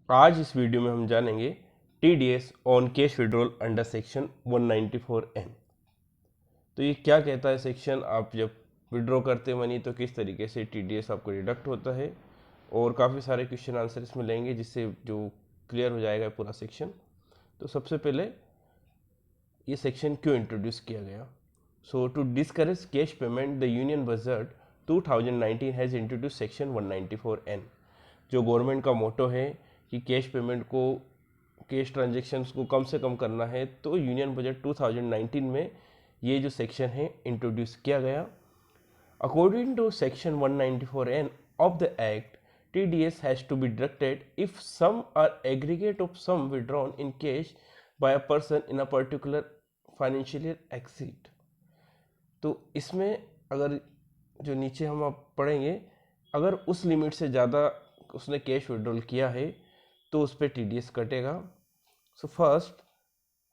आज इस वीडियो में हम जानेंगे TDS on cash withdrawal under section 194N। तो ये क्या कहता है सेक्शन, आप जब विड्रॉ करते मनी तो किस तरीके से टीडीएस आपको डिडक्ट होता है, और काफ़ी सारे क्वेश्चन आंसर इसमें लेंगे जिससे जो क्लियर हो जाएगा पूरा सेक्शन। तो सबसे पहले ये सेक्शन क्यों इंट्रोड्यूस किया गया। So to discourage cash payment the union budget 2019 has introduce section 194N। जो गवर्नमेंट का मोटो है कि कैश पेमेंट को, कैश ट्रांजेक्शन्स को कम से कम करना है, तो यूनियन बजट 2019 में ये जो सेक्शन है इंट्रोड्यूस किया गया। According to section 194N of the act, TDS has to be deducted if sum or aggregate of sum withdrawn in cash by a person in a particular financial year exceed। तो इसमें अगर जो नीचे हम आप पढ़ेंगे, अगर उस लिमिट से ज़्यादा उसने कैश विड्रॉल किया है तो उस पर टीडीएस कटेगा। So first,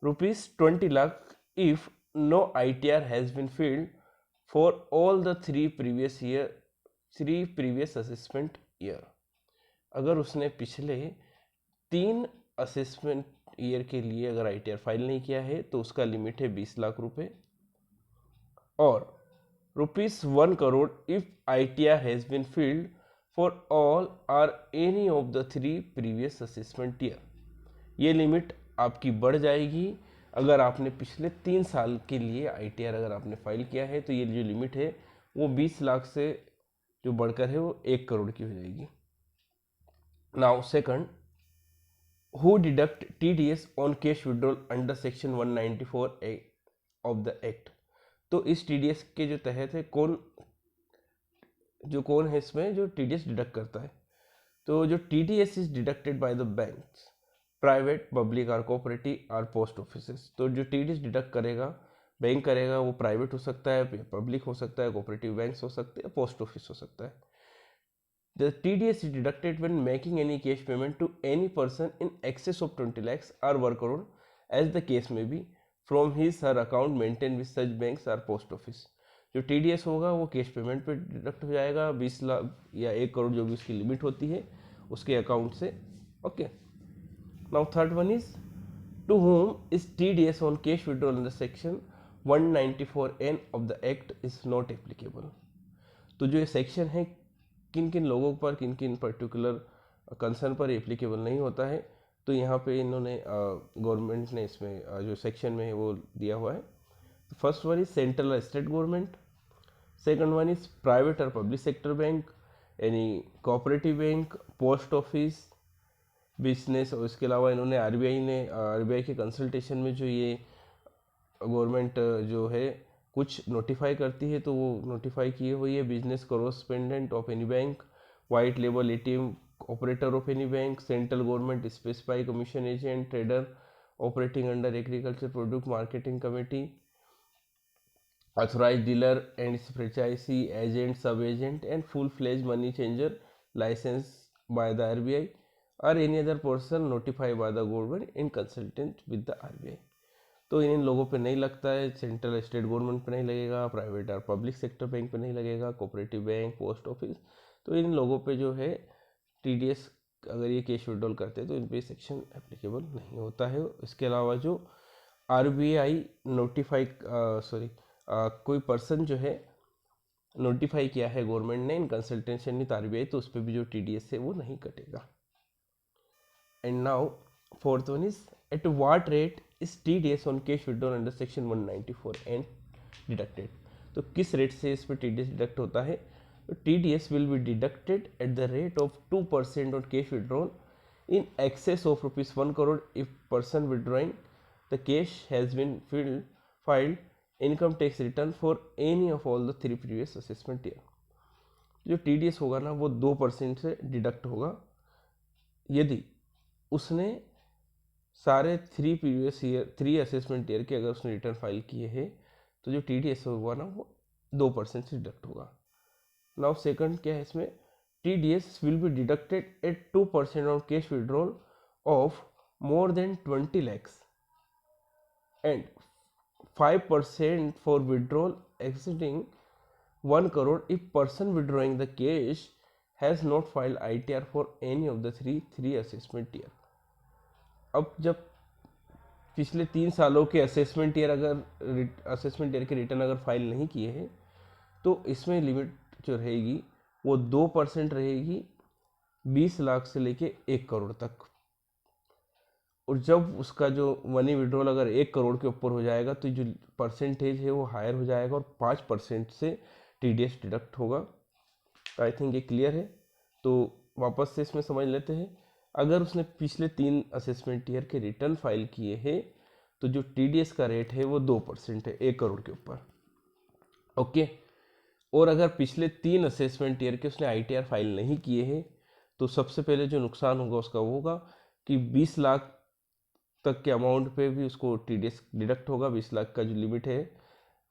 ₹20 lakh if no ITR has been filed for all the three previous assessment year. अगर उसने पिछले 3 असेसमेंट ईयर के लिए अगर ITR फाइल नहीं किया है तो उसका लिमिट है 20 लाख रुपए। और ₹1 crore if ITR has been filled for all or any of the 3 previous assessment year। ये लिमिट आपकी बढ़ जाएगी अगर आपने पिछले 3 साल के लिए ITR अगर आपने फाइल किया है, तो ये जो लिमिट है वो 20 लाख से जो बढ़कर है वो 1 करोड़ की हो जाएगी। Now second, who deduct TDS on cash withdrawal under section 194 of the act. तो इस TDS के जो तहत है कौन है इसमें जो TDS डिडक्ट करता है। तो जो TDS is deducted by the banks, private, public और कोऑपरेटिव और पोस्ट ऑफिसेस। तो जो TDS डिडक्ट करेगा, बैंक करेगा, वो प्राइवेट हो सकता है, पब्लिक हो सकता है, कोऑपरेटिव बैंक्स हो सकते हैं, पोस्ट ऑफिस हो सकता है। The TDS is deducted when making any cash payment to any person in excess of 20 lakhs or 1 crore as the case may be from his her account maintained with such banks or post office। जो TDS होगा वो cash payment पे deduct हो जाएगा 20 लाख या 1 करोड़ जो भी उसकी लिमिट होती है उसके अकाउंट से। Okay, now third one is to whom is TDS on cash withdrawal under section 194N of the act is not applicable। तो जो ये सेक्शन है किन किन लोगों पर, किन किन पर्टिकुलर कंसर्न पर एप्लीकेबल नहीं होता है, तो यहाँ पे इन्होंने गवर्नमेंट ने इसमें जो सेक्शन में है वो दिया हुआ है। तो फर्स्ट वन इज सेंट्रल और state government, second one is private और पब्लिक सेक्टर बैंक, यानी cooperative bank, post office, business. और इसके अलावा इन्होंने आरबीआई के कंसल्टेशन में जो ये गवर्नमेंट जो है कुछ नोटिफाई करती है तो वो नोटिफाई किए हुई है business correspondent of any bank, white label ATM operator of any bank, central government specify commission agent, trader operating under agriculture product marketing committee, authorize dealer and franchisee agent, sub agent and full fledged money changer licensed by the RBI और any other person notified by the government in consultant with the RBI। तो इन लोगों पे नहीं लगता है, central state government पे नहीं लगेगा, प्राइवेट और पब्लिक सेक्टर बैंक पे नहीं लगेगा, कोऑपरेटिव बैंक, पोस्ट ऑफिस। तो इन लोगों पे जो है TDS अगर ये कैश विड्रॉल करते हैं तो इन पे सेक्शन एप्लीकेबल नहीं होता है। इसके अलावा जो RBI नोटिफाई कोई पर्सन जो है नोटिफाई किया है गवर्नमेंट ने इन कंसल्टेशन विद RBI, तो उस पर भी जो TDS है वो नहीं कटेगा। And now fourth one is at what rate is TDS on cash withdrawal under section 194N deducted. तो किस रेट से इस पर TDS डिडक्ट होता है। तो TDS will be deducted at the rate of 2% on cash withdrawal in excess of ₹1 crore if person withdrawing the cash has been filed income tax return for any of all the 3 previous assessment year। जो TDS होगा ना वो 2% से deduct होगा यदि उसने सारे 3 assessment year के अगर उसने रिटर्न फाइल किए हैं, तो जो TDS होगा ना वो 2% से डिडक्ट होगा। नाउ सेकंड क्या है इसमें, TDS will be deducted at 2% on cash withdrawal of more than 20 lakhs and 5% for withdrawal exceeding 1 crore if person withdrawing the cash has not filed ITR for any of the three assessment year. अब जब पिछले 3 सालों के assessment year के return अगर file नहीं किए हैं तो इसमें लिमिट जो रहेगी वो 2% रहेगी 20 लाख से लेके 1 करोड़ तक। और जब उसका जो मनी विड्रॉल अगर 1 करोड़ के ऊपर हो जाएगा तो जो परसेंटेज है वो हायर हो जाएगा और 5% से TDS डिडक्ट होगा। आई थिंक ये क्लियर है। तो वापस से इसमें समझ लेते हैं। अगर उसने पिछले 3 असेसमेंट ईयर के रिटर्न फाइल किए हैं तो जो TDS का रेट है वो 2% है 1 करोड़ के ऊपर। ओके। और अगर पिछले 3 असेसमेंट ईयर के उसने ITR फाइल नहीं किए हैं तो सबसे पहले जो नुकसान होगा उसका वो होगा कि 20 लाख तक के अमाउंट पे भी उसको TDS डिडक्ट होगा। 20 लाख का जो लिमिट है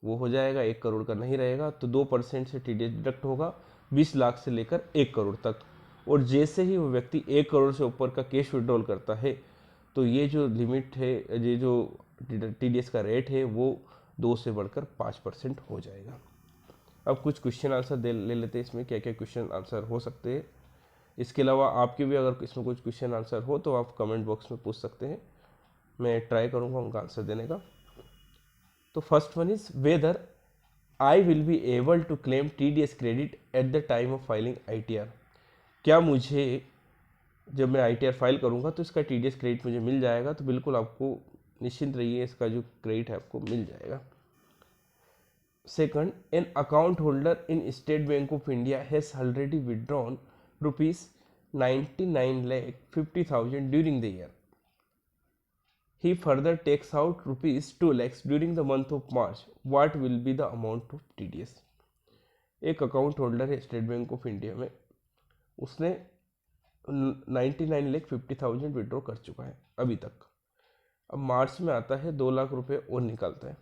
वो हो जाएगा, 1 करोड़ का नहीं रहेगा। तो 2% से TDS डिडक्ट होगा 20 लाख से लेकर 1 करोड़ तक। और जैसे ही वो व्यक्ति 1 करोड़ से ऊपर का कैश विड्रॉल करता है तो ये जो लिमिट है, ये जो TDS का रेट है वो 2 से बढ़कर 5% हो जाएगा। अब कुछ क्वेश्चन आंसर ले लेते हैं इसमें क्या क्या क्वेश्चन आंसर हो सकते हैं। इसके अलावा आपके भी अगर इसमें कुछ क्वेश्चन आंसर हो तो आप कमेंट बॉक्स में पूछ सकते हैं, मैं ट्राई करूंगा उनका आंसर देने का। तो first one is whether I will be able to claim TDS credit at the time of filing ITR। क्या मुझे जब मैं ITR फाइल करूंगा तो इसका TDS क्रेडिट मुझे मिल जाएगा? तो बिल्कुल आपको निश्चिंत रहिए, इसका जो क्रेडिट है आपको मिल जाएगा। Second, an account holder in state bank of India has already withdrawn ₹99,50,000 during the year. He further takes out ₹2 lakhs during the month of March. What will be the amount of TDS? एक account holder है state bank of India में, उसने 99,50,000 withdraw कर चुका है अभी तक। अब मार्च में आता है 2 लाख रुपए और निकालता है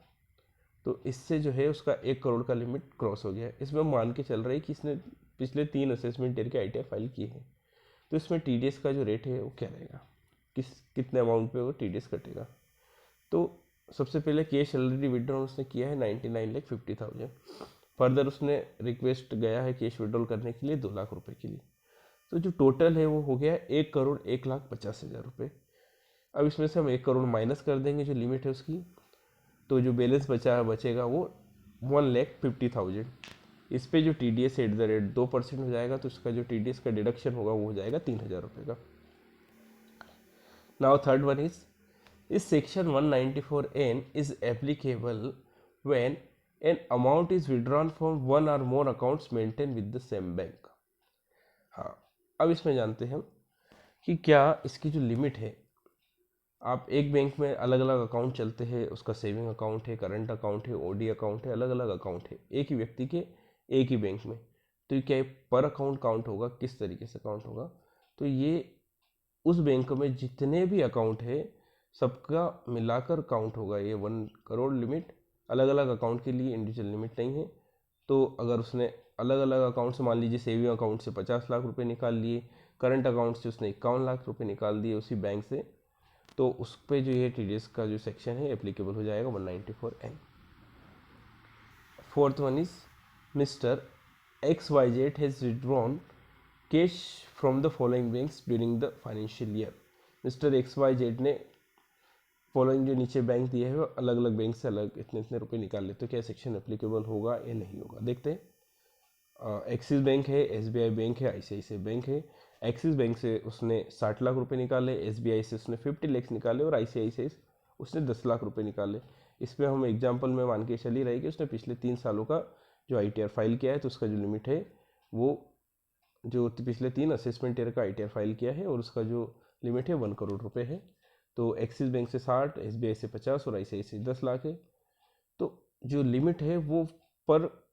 तो इससे जो है उसका 1 करोड़ का लिमिट क्रॉस हो गया है। इसमें मान के चल रहा है कि इसने पिछले 3 असेसमेंट ईयर के ITR फाइल किए हैं। तो इसमें TDS का जो रेट है वो क्या रहेगा, कितने अमाउंट पे वो TDS कटेगा। तो सबसे पहले कैश ऑलरेडी विड्रॉल उसने किया है 99,50,000। फर्दर उसने रिक्वेस्ट गया है कैश विड्रॉल करने के लिए 2 लाख रुपए के लिए। तो जो टोटल है वो हो गया 1,01,50,000 रुपये। अब इसमें से हम 1 करोड़ माइनस कर देंगे जो लिमिट है उसकी, तो जो बैलेंस बचेगा वो 1,50,000। इस पे जो TDS एट द रेट 2% हो जाएगा तो उसका जो TDS का डिडक्शन होगा वो हो जाएगा 3,000 रुपये का। Now third one is section 194N is applicable when an amount is withdrawn from one or more accounts maintained with the same bank। हाँ, अब इसमें जानते हैं हम कि क्या इसकी जो लिमिट है, आप एक बैंक में अलग अलग अकाउंट चलते हैं, उसका सेविंग अकाउंट है, करंट अकाउंट है, OD अकाउंट है, अलग अलग अकाउंट है एक ही व्यक्ति के एक ही बैंक में। तो ये क्या पर अकाउंट काउंट होगा, किस तरीके से काउंट होगा? तो ये उस बैंक में जितने भी अकाउंट है सबका मिलाकर काउंट होगा। ये 1 करोड़ लिमिट अलग अलग अकाउंट के लिए इंडिविजुअल लिमिट नहीं है। तो अगर उसने अलग अलग अकाउंट से, मान लीजिए सेविंग अकाउंट से 50 लाख रुपए निकाल लिए, करंट अकाउंट से उसने 51 लाख रुपए निकाल दिए उसी बैंक से, तो उस पर जो ये TDS का जो सेक्शन है एप्लीकेबल हो जाएगा 194N। Fourth one is mister XYZ has withdrawn cash from the following banks during the financial year. Mister XYZ ने फॉलोइंग जो नीचे बैंक दिए हैं अलग अलग बैंक से अलग इतने इतने रुपए निकाल ले, तो क्या सेक्शन एप्लीकेबल होगा या नहीं होगा? देखते हैं। एक्सिस बैंक है, SBI बैंक है, ICICI बैंक है। एक्सिस बैंक से उसने 60 लाख रुपए निकाले, SBI से उसने 50 लाख निकाले और ICICI से उसने 10 लाख रुपए निकाले। इसमें हम एग्जाम्पल में मान के चल ही रहे कि उसने पिछले 3 सालों का जो ITR फाइल किया है तो उसका जो लिमिट है वो जो पिछले 3 असेसमेंट ईयर का ITR फाइल किया है और उसका जो लिमिट है 1 करोड़ रुपए है। तो एक्सिस बैंक से 60, SBI से 50 और ICICI से 10 लाख है। तो जो लिमिट है वो पर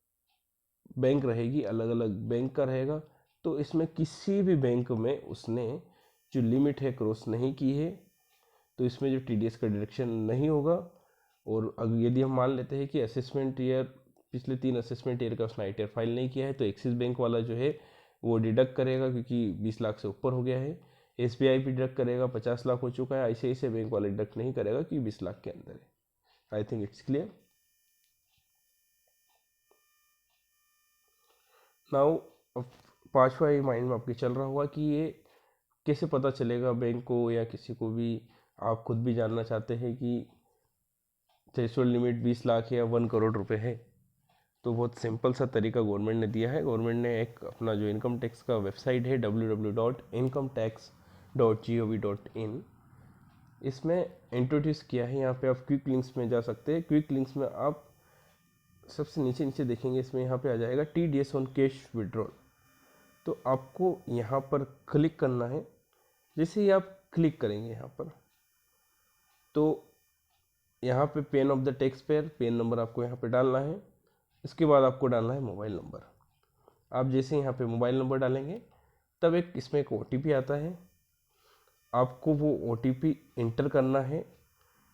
बैंक रहेगी, अलग अलग बैंक का रहेगा। तो इसमें किसी भी बैंक में उसने जो लिमिट है क्रॉस नहीं की है तो इसमें जो TDS का डिडक्शन नहीं होगा। और अगर यदि हम मान लेते हैं कि असेसमेंट ईयर पिछले 3 असेसमेंट ईयर का उसने ITR फाइल नहीं किया है तो एक्सिस बैंक वाला जो है वो डिडक्ट करेगा क्योंकि 20 लाख से ऊपर हो गया है। SBI भी डिडक्ट करेगा, 50 लाख हो चुका है। ICICI बैंक वाला डिडक्ट नहीं करेगा क्योंकि 20 लाख के अंदर है। I think it's clear. Now पांचवा ये माइंड में आपके चल रहा होगा कि ये कैसे पता चलेगा बैंक को या किसी को भी, आप खुद भी जानना चाहते हैं कि थ्रेशोल्ड लिमिट 20 लाख या 1 करोड़ रुपए है। तो बहुत सिंपल सा तरीका गवर्नमेंट ने दिया है। गवर्नमेंट ने एक अपना जो इनकम टैक्स का वेबसाइट है www.incometax.gov.in, इसमें इंट्रोड्यूस किया है। यहाँ पे आप क्विक लिंक्स में जा सकते हैं। क्विक लिंक्स में आप सबसे नीचे नीचे देखेंगे, इसमें यहाँ पे आ जाएगा TDS ऑन कैश विड्रॉल। तो आपको यहाँ पर क्लिक करना है। जैसे ही आप क्लिक करेंगे यहाँ पर, तो यहाँ पे pain of the tax payer, PAN number आपको यहाँ पे डालना है। इसके बाद आपको डालना है मोबाइल नंबर। आप जैसे यहाँ पे मोबाइल नंबर डालेंगे तब इसमें एक OTP आता है, आपको वो OTP इंटर करना है।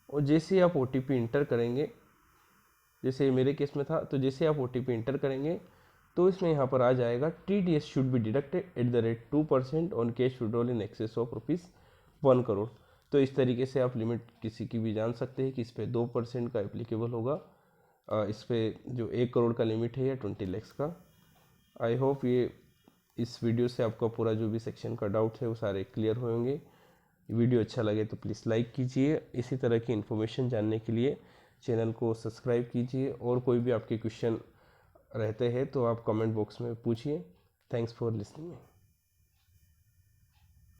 और जैसे आप OTP इंटर करेंगे, जैसे मेरे केस में था, तो जैसे आप OTP इंटर करेंगे तो इसमें यहाँ पर आ जाएगा TDS should be deducted @2% on cash withdrawal in excess of ₹1 crore. तो इस तरीके से आप लिमिट किसी की भी जान सकते हैं कि इस पर 2% का एप्लीकेबल होगा। इस पर जो 1 करोड़ का लिमिट है या 20 लाख का। आई होप ये इस वीडियो से आपका पूरा जो भी सेक्शन का डाउट है वो सारे क्लियर होंगे। वीडियो अच्छा लगे तो प्लीज़ लाइक कीजिए। इसी तरह की इन्फॉर्मेशन जानने के लिए चैनल को सब्सक्राइब कीजिए। और कोई भी आपके क्वेश्चन रहते हैं तो आप कमेंट बॉक्स में पूछिए। Thanks for listening.